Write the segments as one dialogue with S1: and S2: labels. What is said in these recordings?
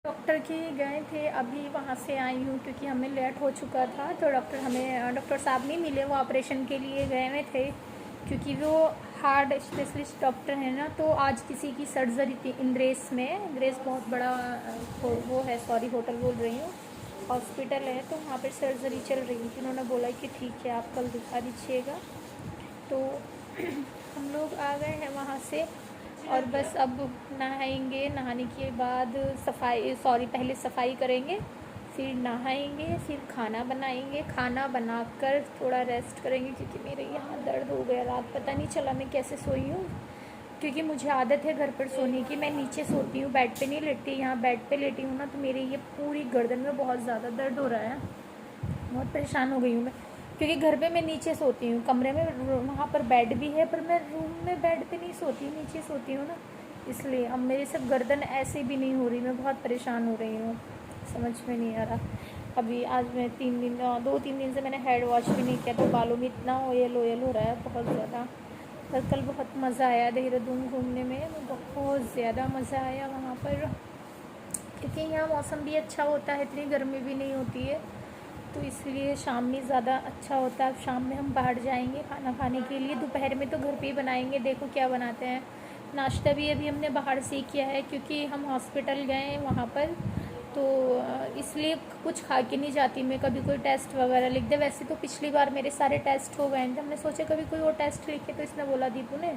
S1: Doctor के गए थे, अभी वहाँ से आई हूँ क्योंकि हमें लेट हो चुका था। तो डॉक्टर साहब नहीं मिले, वो ऑपरेशन के लिए गए हुए थे क्योंकि वो हार्ट स्पेशलिस्ट डॉक्टर हैं ना। तो आज किसी की सर्जरी थी इंद्रेस में। इंद्रेस बहुत बड़ा वो है, सॉरी होटल बोल रही हूँ, हॉस्पिटल है। तो वहाँ पर सर्जरी चल रही थी। उन्होंने बोला कि ठीक है, आप कल दिखा दीजिएगा। तो हम लोग आ गए हैं वहाँ से और बस अब नहाएंगे। नहाने के बाद पहले सफाई करेंगे, फिर नहाएंगे, फिर खाना बनाएंगे। खाना बनाकर थोड़ा रेस्ट करेंगे क्योंकि मेरे यहाँ दर्द हो गया। रात पता नहीं चला मैं कैसे सोई हूँ, क्योंकि मुझे आदत है घर पर सोने की। मैं नीचे सोती हूँ, बेड पे नहीं लेटती। यहाँ बेड पे लेटी हूँ ना, तो मेरी ये पूरी गर्दन में बहुत ज़्यादा दर्द हो रहा है। बहुत परेशान हो गई हूँ मैं, क्योंकि घर पे मैं नीचे सोती हूँ कमरे में। वहाँ पर बेड भी है, पर मैं रूम में बेड पे नहीं सोती, नीचे सोती हूँ ना, इसलिए अब मेरी सब गर्दन ऐसे भी नहीं हो रही। मैं बहुत परेशान हो रही हूँ, समझ में नहीं आ रहा। अभी आज मैं 2-3 दिन से मैंने हेड वॉश भी नहीं किया, तो बालों में इतना ऑयल हो रहा है बहुत ज़्यादा। पर कल बहुत मज़ा आया देहरादून घूमने में, बहुत ज़्यादा मज़ा आया वहाँ पर, क्योंकि यहाँ मौसम भी अच्छा होता है, इतनी गर्मी भी नहीं होती है। तो इसलिए शाम में ज़्यादा अच्छा होता है। अब शाम में हम बाहर जाएंगे खाना खाने के लिए। दोपहर में तो घर पे ही बनाएंगे, देखो क्या बनाते हैं। नाश्ता भी अभी हमने बाहर से ही किया है क्योंकि हम हॉस्पिटल गए हैं वहाँ पर, तो इसलिए कुछ खा के नहीं जाती मैं। कभी कोई टेस्ट वगैरह लिख दे। वैसे तो पिछली बार मेरे सारे टेस्ट हो गए थे, हमने सोचा कभी कोई और टेस्ट लिखे, तो इसने बोला दीपू ने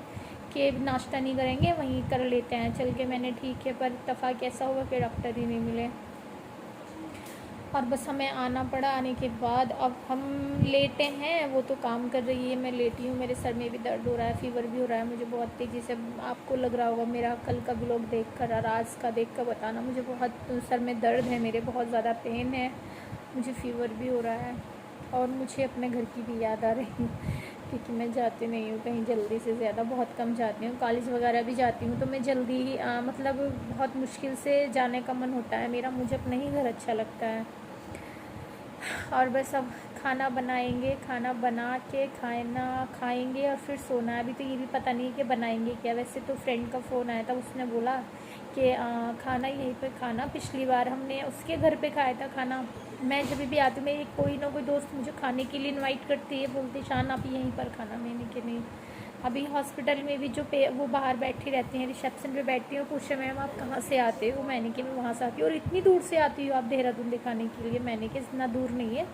S1: कि नाश्ता नहीं करेंगे, वहीं कर लेते हैं चल के। मैंने ठीक है, पर इत्तेफाक ऐसा हुआ कि डॉक्टर ही नहीं मिले और बस हमें आना पड़ा। आने के बाद अब हम लेटे हैं, वो तो काम कर रही है, मैं लेटी हूँ। मेरे सर में भी दर्द हो रहा है, फीवर भी हो रहा है मुझे बहुत तेज़ी से। आपको लग रहा होगा मेरा कल का व्लॉग देख कर और आज का देख कर बताना। मुझे बहुत सर में दर्द है, मेरे बहुत ज़्यादा पेन है, मुझे फ़ीवर भी हो रहा है और मुझे अपने घर की भी याद आ रही है क्योंकि मैं जाती नहीं हूँ कहीं जल्दी से ज़्यादा, बहुत कम जाती हूँ। कॉलेज वगैरह भी जाती हूँ तो मैं जल्दी ही मतलब बहुत मुश्किल से जाने का मन होता है मेरा। मुझे अपना ही घर अच्छा लगता है। और बस अब खाना बनाएंगे, खाना बना के खाएंगे और फिर सोना है। अभी तो ये भी पता नहीं कि बनाएंगे क्या। वैसे तो फ्रेंड का फ़ोन आया था, उसने बोला कि खाना यहीं पे खाना। पिछली बार हमने उसके घर पे खाया था खाना। मैं जब भी आती हूँ, मेरी कोई ना कोई दोस्त मुझे खाने के लिए इनवाइट करती है, बोलती शान आप यहीं पर खाना। मैंने कि नहीं। अभी हॉस्पिटल में भी वो बाहर बैठी रहती हैं, रिसेप्शन पे बैठती हैं, पूछे मैम आप कहाँ से आते हो। मैंने कि मैं वहाँ से आती हूँ। और इतनी दूर से आती हूँ आप देहरादून दिखाने के लिए। मैंने कि इतना दूर नहीं है,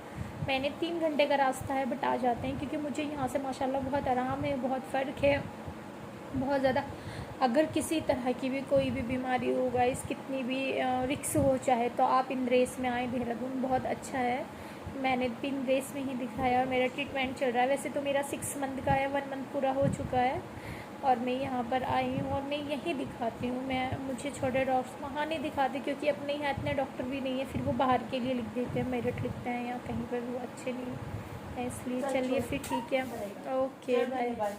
S1: मैंने 3 घंटे का रास्ता है, बट आ जाते हैं क्योंकि मुझे यहाँ से माशाल्लाह बहुत आराम है, बहुत फ़र्क है, बहुत ज़्यादा। अगर किसी तरह की भी कोई भी बीमारी हो गाइस, कितनी भी रिक्स हो चाहे, तो आप इन रेस में आए। देहरादून बहुत अच्छा है। मैंने 3 रेस में ही दिखाया और मेरा ट्रीटमेंट चल रहा है। वैसे तो मेरा 6 मंथ का है, 1 मंथ पूरा हो चुका है और मैं यहाँ पर आई हूँ और मैं यहीं दिखाती हूँ। मुझे छोटे डॉक्टर्स वहाँ नहीं दिखाते क्योंकि अपने यहाँ इतने डॉक्टर भी नहीं है, फिर वो बाहर के लिए लिख देते हैं, मेरिट लिखते हैं, या कहीं पर वो अच्छे नहीं है, इसलिए चलिए फिर ठीक है, ओके बाय।